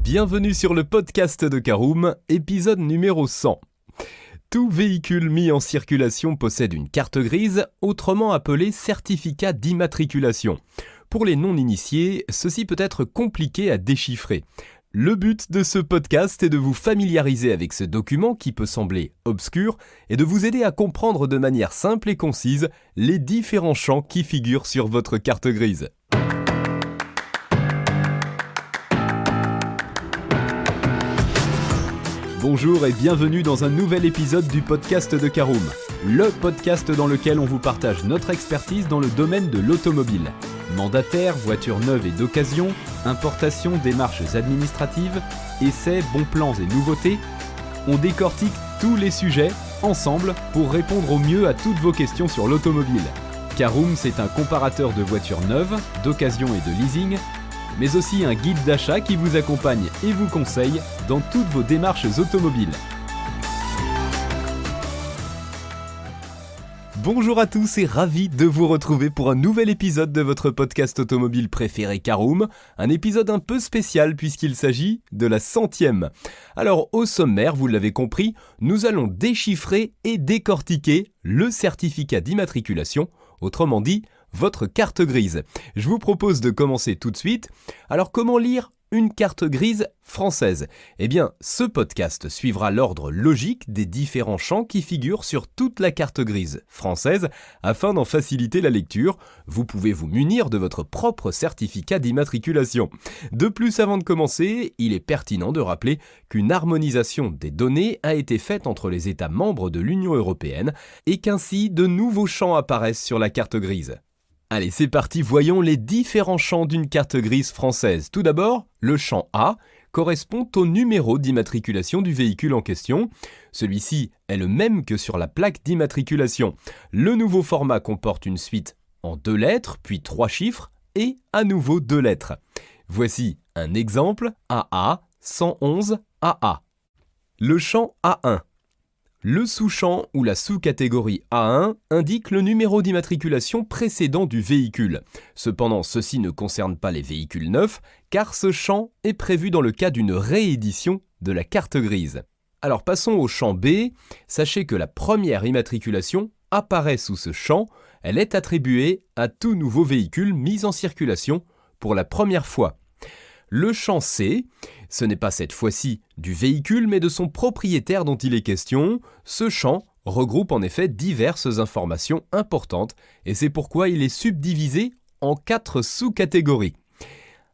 Bienvenue sur le podcast de Caroom, épisode numéro 100. Tout véhicule mis en circulation possède une carte grise, autrement appelée certificat d'immatriculation. Pour les non-initiés, ceci peut être compliqué à déchiffrer. Le but de ce podcast est de vous familiariser avec ce document qui peut sembler obscur et de vous aider à comprendre de manière simple et concise les différents champs qui figurent sur votre carte grise. Bonjour et bienvenue dans un nouvel épisode du podcast de Caroom, le podcast dans lequel on vous partage notre expertise dans le domaine de l'automobile. Mandataires, voitures neuves et d'occasion, importation, démarches administratives, essais, bons plans et nouveautés, on décortique tous les sujets ensemble pour répondre au mieux à toutes vos questions sur l'automobile. Caroom, c'est un comparateur de voitures neuves, d'occasion et de leasing, mais aussi un guide d'achat qui vous accompagne et vous conseille dans toutes vos démarches automobiles. Bonjour à tous et ravi de vous retrouver pour un nouvel épisode de votre podcast automobile préféré Caroom, un épisode un peu spécial puisqu'il s'agit de la 100e. Alors au sommaire, vous l'avez compris, nous allons déchiffrer et décortiquer le certificat d'immatriculation, autrement dit, votre carte grise. Je vous propose de commencer tout de suite. Alors comment lire une carte grise française ? Eh bien, ce podcast suivra l'ordre logique des différents champs qui figurent sur toute la carte grise française afin d'en faciliter la lecture. Vous pouvez vous munir de votre propre certificat d'immatriculation. De plus, avant de commencer, il est pertinent de rappeler qu'une harmonisation des données a été faite entre les États membres de l'Union européenne et qu'ainsi de nouveaux champs apparaissent sur la carte grise. Allez, c'est parti, voyons les différents champs d'une carte grise française. Tout d'abord, le champ A correspond au numéro d'immatriculation du véhicule en question. Celui-ci est le même que sur la plaque d'immatriculation. Le nouveau format comporte une suite en 2 lettres, puis 3 chiffres, et à nouveau 2 lettres. Voici un exemple, AA 111 AA. Le champ A1. Le sous-champ ou la sous-catégorie A1 indique le numéro d'immatriculation précédent du véhicule. Cependant, ceci ne concerne pas les véhicules neufs, car ce champ est prévu dans le cas d'une réédition de la carte grise. Alors passons au champ B. Sachez que la première immatriculation apparaît sous ce champ. Elle est attribuée à tout nouveau véhicule mis en circulation pour la première fois. Le champ C, ce n'est pas cette fois-ci du véhicule, mais de son propriétaire dont il est question. Ce champ regroupe en effet diverses informations importantes et c'est pourquoi il est subdivisé en 4 sous-catégories.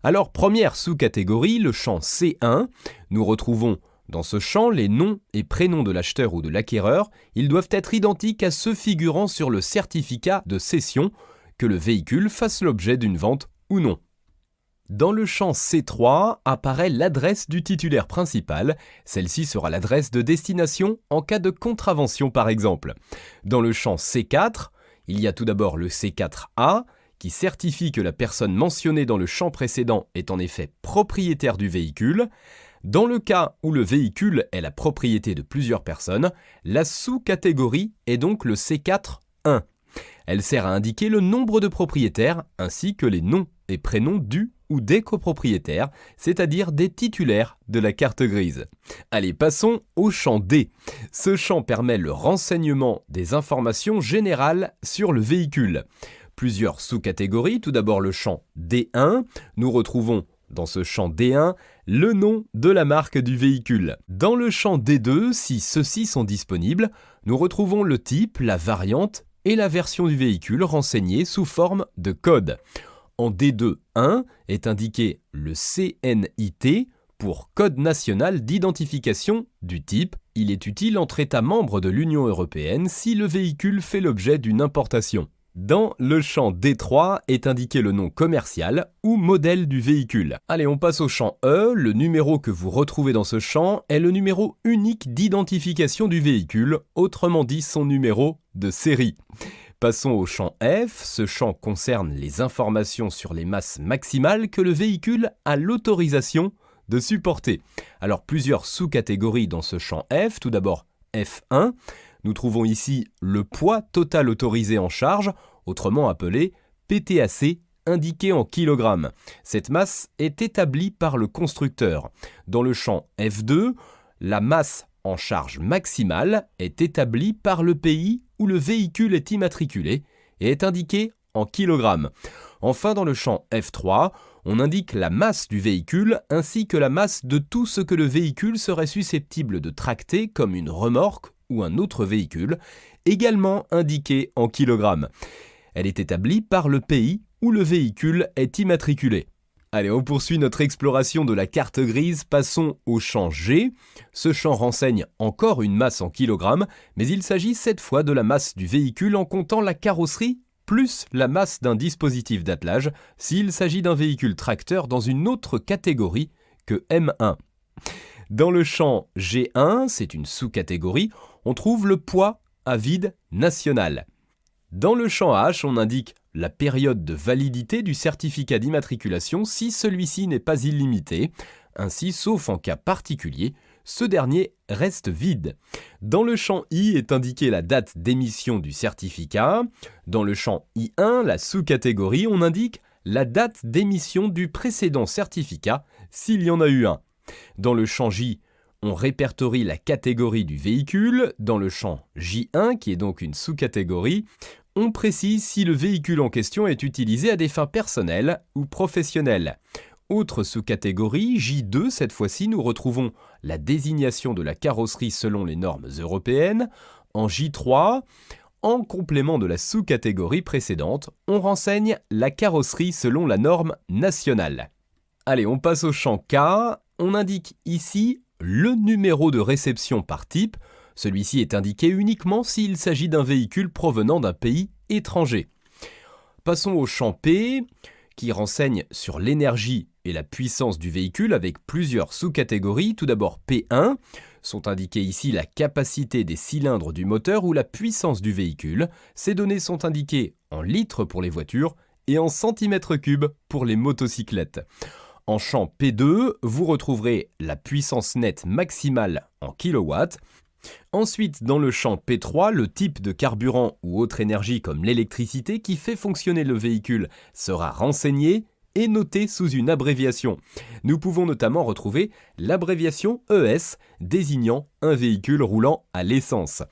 Alors, première sous-catégorie, le champ C1. Nous retrouvons dans ce champ les noms et prénoms de l'acheteur ou de l'acquéreur. Ils doivent être identiques à ceux figurant sur le certificat de cession, que le véhicule fasse l'objet d'une vente ou non. Dans le champ C3 apparaît l'adresse du titulaire principal. Celle-ci sera l'adresse de destination en cas de contravention par exemple. Dans le champ C4, il y a tout d'abord le C4A qui certifie que la personne mentionnée dans le champ précédent est en effet propriétaire du véhicule. Dans le cas où le véhicule est la propriété de plusieurs personnes, la sous-catégorie est donc le C4-1. Elle sert à indiquer le nombre de propriétaires ainsi que les noms et prénoms du ou des copropriétaires, c'est-à-dire des titulaires de la carte grise. Allez, passons au champ D. Ce champ permet le renseignement des informations générales sur le véhicule. Plusieurs sous-catégories, tout d'abord le champ D1. Nous retrouvons dans ce champ D1 le nom de la marque du véhicule. Dans le champ D2, si ceux-ci sont disponibles, nous retrouvons le type, la variante et la version du véhicule renseignée sous forme de code. En D2.1 est indiqué le CNIT pour Code national d'identification du type. Il est utile entre États membres de l'Union européenne si le véhicule fait l'objet d'une importation. Dans le champ D3 est indiqué le nom commercial ou modèle du véhicule. Allez, on passe au champ E. Le numéro que vous retrouvez dans ce champ est le numéro unique d'identification du véhicule, autrement dit son numéro de série. Passons au champ F. Ce champ concerne les informations sur les masses maximales que le véhicule a l'autorisation de supporter. Alors plusieurs sous-catégories dans ce champ F. Tout d'abord F1. Nous trouvons ici le poids total autorisé en charge, autrement appelé PTAC indiquée en kilogrammes. Cette masse est établie par le constructeur. Dans le champ F2, la masse en charge maximale est établie par le pays où le véhicule est immatriculé et est indiquée en kilogrammes. Enfin, dans le champ F3, on indique la masse du véhicule ainsi que la masse de tout ce que le véhicule serait susceptible de tracter comme une remorque ou un autre véhicule, également indiqué en kilogrammes. Elle est établie par le pays où le véhicule est immatriculé. Allez, on poursuit notre exploration de la carte grise, passons au champ G. Ce champ renseigne encore une masse en kilogrammes, mais il s'agit cette fois de la masse du véhicule en comptant la carrosserie plus la masse d'un dispositif d'attelage s'il s'agit d'un véhicule tracteur dans une autre catégorie que M1. Dans le champ G1, c'est une sous-catégorie, on trouve le poids à vide national. Dans le champ H, on indique la période de validité du certificat d'immatriculation si celui-ci n'est pas illimité. Ainsi, sauf en cas particulier, ce dernier reste vide. Dans le champ I est indiquée la date d'émission du certificat. Dans le champ I1, la sous-catégorie, on indique la date d'émission du précédent certificat s'il y en a eu un. Dans le champ J, on répertorie la catégorie du véhicule. Dans le champ J1, qui est donc une sous-catégorie, on précise si le véhicule en question est utilisé à des fins personnelles ou professionnelles. Autre sous-catégorie, J2, cette fois-ci, nous retrouvons la désignation de la carrosserie selon les normes européennes. En J3, en complément de la sous-catégorie précédente, on renseigne la carrosserie selon la norme nationale. Allez, on passe au champ K. On indique ici le numéro de réception par type. Celui-ci est indiqué uniquement s'il s'agit d'un véhicule provenant d'un pays étranger. Passons au champ P, qui renseigne sur l'énergie et la puissance du véhicule avec plusieurs sous-catégories. Tout d'abord P1, sont indiquées ici la capacité des cylindres du moteur ou la puissance du véhicule. Ces données sont indiquées en litres pour les voitures et en centimètres cubes pour les motocyclettes. En champ P2, vous retrouverez la puissance nette maximale en kilowatts. Ensuite, dans le champ P3, le type de carburant ou autre énergie comme l'électricité qui fait fonctionner le véhicule sera renseigné et noté sous une abréviation. Nous pouvons notamment retrouver l'abréviation ES désignant un véhicule roulant à l'essence.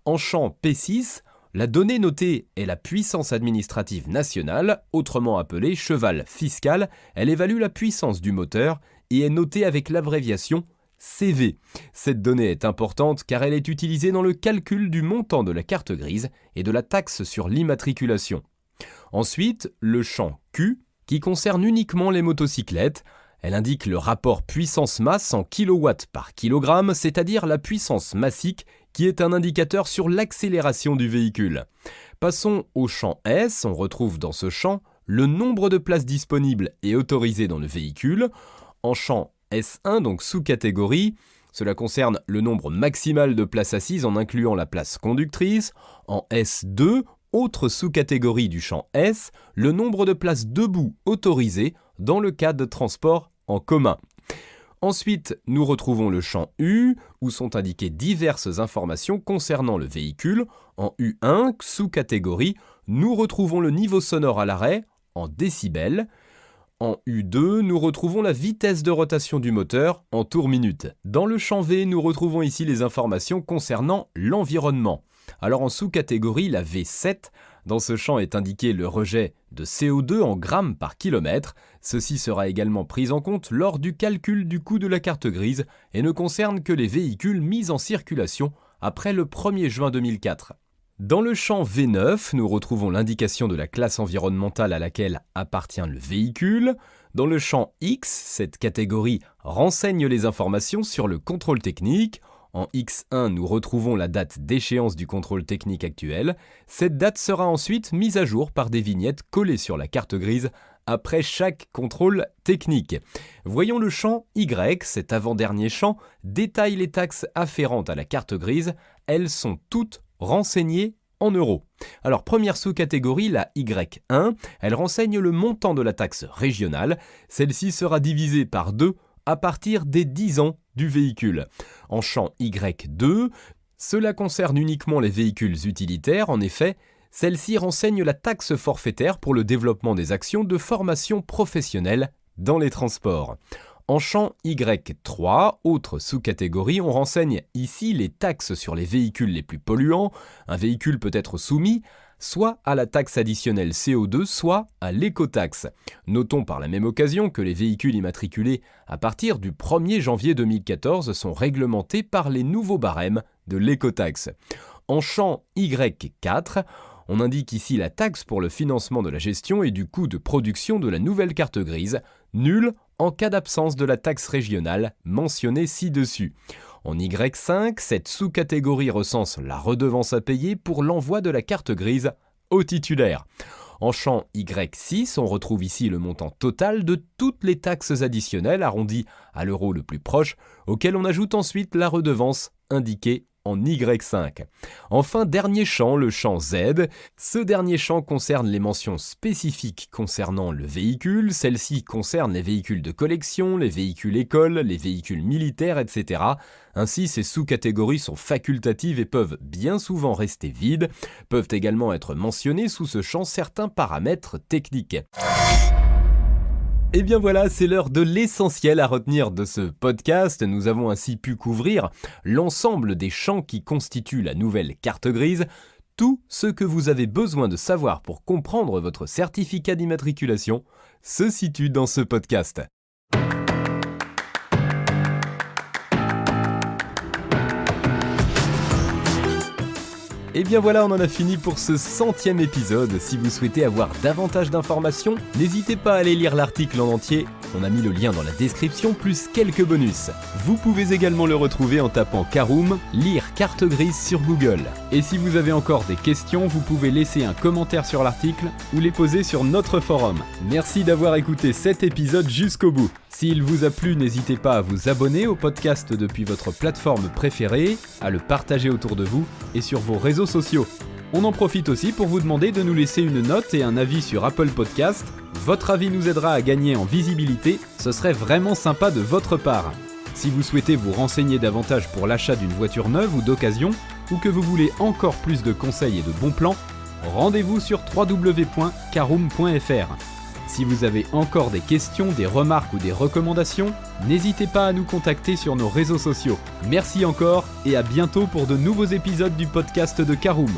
En champ P6, la donnée notée est la puissance administrative nationale, autrement appelée cheval fiscal. Elle évalue la puissance du moteur et est notée avec l'abréviation CV. Cette donnée est importante car elle est utilisée dans le calcul du montant de la carte grise et de la taxe sur l'immatriculation. Ensuite, le champ Q, qui concerne uniquement les motocyclettes. Elle indique le rapport puissance-masse en kilowatts par kilogramme, c'est-à-dire la puissance massique qui est un indicateur sur l'accélération du véhicule. Passons au champ S, on retrouve dans ce champ le nombre de places disponibles et autorisées dans le véhicule. En champ S1, donc sous-catégorie, cela concerne le nombre maximal de places assises en incluant la place conductrice. En S2, autre sous-catégorie du champ S, le nombre de places debout autorisées dans le cas de transport en commun. Ensuite, nous retrouvons le champ U, où sont indiquées diverses informations concernant le véhicule. En U1, sous-catégorie, nous retrouvons le niveau sonore à l'arrêt en décibels. En U2, nous retrouvons la vitesse de rotation du moteur en tours minutes. Dans le champ V, nous retrouvons ici les informations concernant l'environnement. Alors en sous-catégorie, la V7, dans ce champ est indiqué le rejet de CO2 en grammes par kilomètre. Ceci sera également pris en compte lors du calcul du coût de la carte grise et ne concerne que les véhicules mis en circulation après le 1er juin 2004. Dans le champ V9, nous retrouvons l'indication de la classe environnementale à laquelle appartient le véhicule. Dans le champ X, cette catégorie renseigne les informations sur le contrôle technique. En X1, nous retrouvons la date d'échéance du contrôle technique actuel. Cette date sera ensuite mise à jour par des vignettes collées sur la carte grise après chaque contrôle technique. Voyons le champ Y, cet avant-dernier champ détaille les taxes afférentes à la carte grise. Elles sont toutes renseignées en euros. Alors première sous-catégorie, la Y1, elle renseigne le montant de la taxe régionale. Celle-ci sera divisée par 2 à partir des 10 ans du véhicule. En champ Y2, cela concerne uniquement les véhicules utilitaires. En effet, Celle-ci renseigne la taxe forfaitaire pour le développement des actions de formation professionnelle dans les transports. En champ Y3, autre sous-catégorie, on renseigne ici les taxes sur les véhicules les plus polluants. Un véhicule peut être soumis soit à la taxe additionnelle CO2, soit à l'écotaxe. Notons par la même occasion que les véhicules immatriculés à partir du 1er janvier 2014 sont réglementés par les nouveaux barèmes de l'écotaxe. En champ Y4, on indique ici la taxe pour le financement de la gestion et du coût de production de la nouvelle carte grise, nulle en cas d'absence de la taxe régionale mentionnée ci-dessus. En Y5, cette sous-catégorie recense la redevance à payer pour l'envoi de la carte grise au titulaire. En champ Y6, on retrouve ici le montant total de toutes les taxes additionnelles arrondies à l'euro le plus proche, auquel on ajoute ensuite la redevance indiquée en Y5. Enfin, dernier champ, le champ Z. Ce dernier champ concerne les mentions spécifiques concernant le véhicule. Celles-ci concernent les véhicules de collection, les véhicules écoles, les véhicules militaires, etc. Ainsi, ces sous-catégories sont facultatives et peuvent bien souvent rester vides. Peuvent également être mentionnés sous ce champ certains paramètres techniques. Et bien voilà, c'est l'heure de l'essentiel à retenir de ce podcast. Nous avons ainsi pu couvrir l'ensemble des champs qui constituent la nouvelle carte grise. Tout ce que vous avez besoin de savoir pour comprendre votre certificat d'immatriculation se situe dans ce podcast. Et bien voilà, on en a fini pour ce 100e épisode. Si vous souhaitez avoir davantage d'informations, n'hésitez pas à aller lire l'article en entier. On a mis le lien dans la description, plus quelques bonus. Vous pouvez également le retrouver en tapant Caroom, lire carte grise sur Google. Et si vous avez encore des questions, vous pouvez laisser un commentaire sur l'article ou les poser sur notre forum. Merci d'avoir écouté cet épisode jusqu'au bout. S'il vous a plu, n'hésitez pas à vous abonner au podcast depuis votre plateforme préférée, à le partager autour de vous et sur vos réseaux sociaux. On en profite aussi pour vous demander de nous laisser une note et un avis sur Apple Podcast. Votre avis nous aidera à gagner en visibilité, ce serait vraiment sympa de votre part. Si vous souhaitez vous renseigner davantage pour l'achat d'une voiture neuve ou d'occasion, ou que vous voulez encore plus de conseils et de bons plans, rendez-vous sur www.caroom.fr. Si vous avez encore des questions, des remarques ou des recommandations, n'hésitez pas à nous contacter sur nos réseaux sociaux. Merci encore et à bientôt pour de nouveaux épisodes du podcast de Caroom.